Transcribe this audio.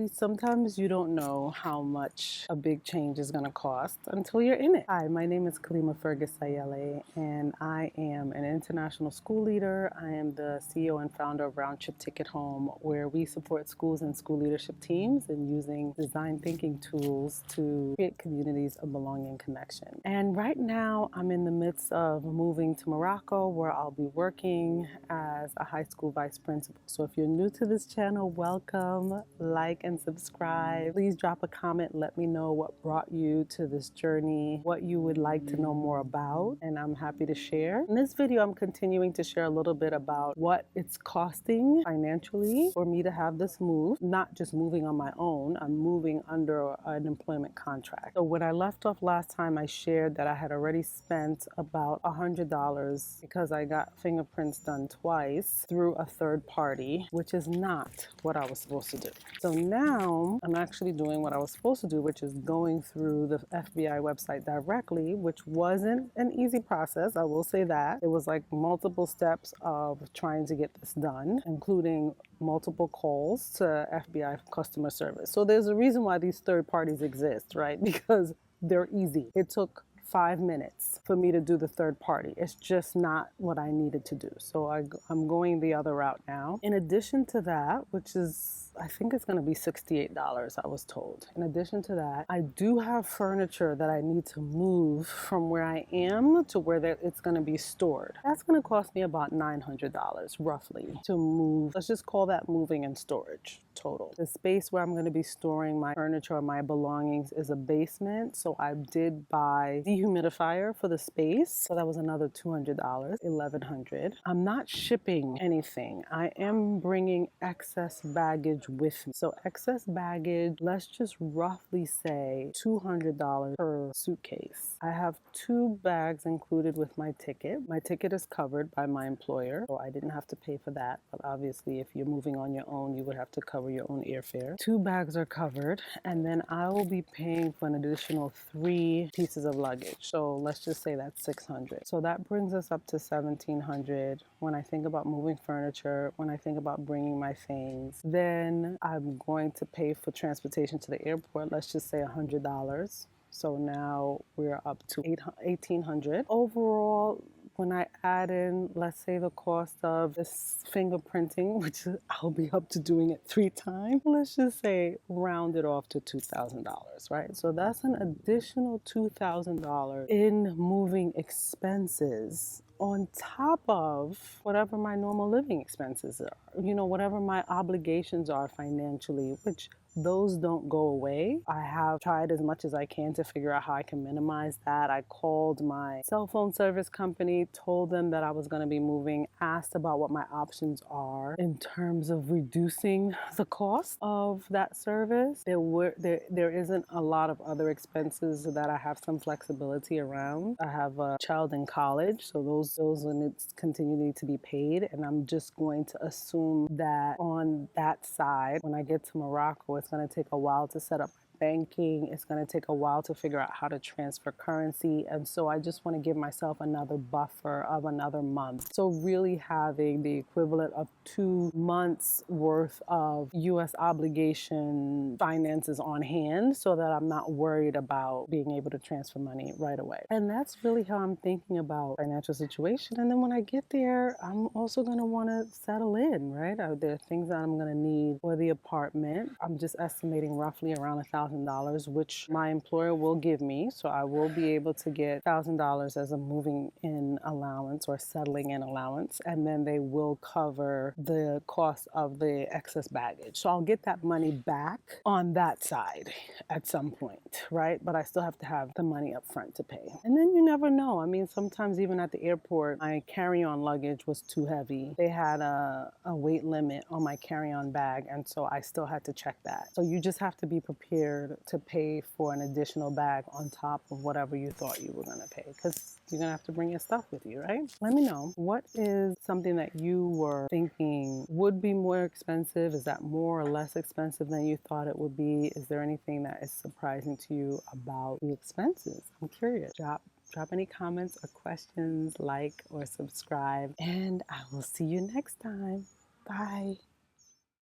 Sometimes you don't know how much a big change is going to cost until you're in it. Hi, my name is Kalima Fergus Sayele, and I am an international school leader. I am the CEO and founder of Round Trip Ticket Home, where we support schools and school leadership teams in using design thinking tools to create communities of belonging and connection. And right now, I'm in the midst of moving to Morocco, where I'll be working as a high school vice principal. So if you're new to this channel, welcome, like and subscribe. Please drop a comment. Let me know what brought you to this journey, what you would like to know more about, and I'm happy to share. In this video, I'm continuing to share a little bit about what it's costing financially for me to have this move, not just moving on my own. I'm moving under an employment contract. So when I left off last time, I shared that I had already spent about $100 because I got fingerprints done twice through a third party, which is not what I was supposed to do. So now I'm actually doing what I was supposed to do, which is going through the FBI website directly, which wasn't an easy process. I will say that. It was like multiple steps of trying to get this done, including multiple calls to FBI customer service. So there's a reason why these third parties exist, right? Because they're easy. It took 5 minutes for me to do the third party. It's just not what I needed to do. So I'm going the other route now. In addition to that, which is, I think it's going to be $68, I was told. In addition to that, I do have furniture that I need to move from where I am to where it's going to be stored. That's going to cost me about $900 roughly to move. Let's just call that moving and storage total. The space where I'm going to be storing my furniture or my belongings is a basement. So I did buy dehumidifier for the space. So that was another $200, $1,100. I'm not shipping anything. I am bringing excess baggage with me. So excess baggage, let's just roughly say $200 per suitcase. I have 2 bags included with my ticket. My ticket is covered by my employer, so I didn't have to pay for that. But obviously, if you're moving on your own, you would have to cover your own airfare. 2 bags are covered, and then I will be paying for an additional 3 pieces of luggage. So let's just say that's $600. So that brings us up to $1,700. When I think about moving furniture, when I think about bringing my things, then I'm going to pay for transportation to the airport. Let's just say $100. So now we're up to $1,800. Overall, when I add in, let's say the cost of this fingerprinting, which I'll be up to doing it 3 times, let's just say round it off to $2,000, right? So that's an additional $2,000 in moving expenses on top of whatever my normal living expenses are, whatever my obligations are financially, which those don't go away. I have tried as much as I can to figure out how I can minimize that. I called my cell phone service company, told them that I was going to be moving, asked about what my options are in terms of reducing the cost of that service. There isn't a lot of other expenses that I have some flexibility around. I have a child in college, so those will continue to be paid, and I'm just going to assume that on that side, when I get to Morocco, it's going to take a while to set up banking. It's going to take a while to figure out how to transfer currency. And so I just want to give myself another buffer of another month. So really having the equivalent of 2 months worth of US obligation finances on hand so that I'm not worried about being able to transfer money right away. And that's really how I'm thinking about financial situation. And then when I get there, I'm also going to want to settle in, right? There are things that I'm going to need for the apartment. I'm just estimating roughly around $1,000, which my employer will give me. So I will be able to get $1,000 as a moving in allowance or settling in allowance. And then they will cover the cost of the excess baggage. So I'll get that money back on that side at some point, right? But I still have to have the money up front to pay. And then you never know. I mean, sometimes even at the airport, my carry-on luggage was too heavy. They had a weight limit on my carry-on bag. And so I still had to check that. So you just have to be prepared to pay for an additional bag on top of whatever you thought you were going to pay, because you're going to have to bring your stuff with you, right? Let me know, what is something that you were thinking would be more expensive? Is that more or less expensive than you thought it would be? Is there anything that is surprising to you about the expenses? I'm curious. Drop any comments or questions, like or subscribe, and I will see you next time. Bye.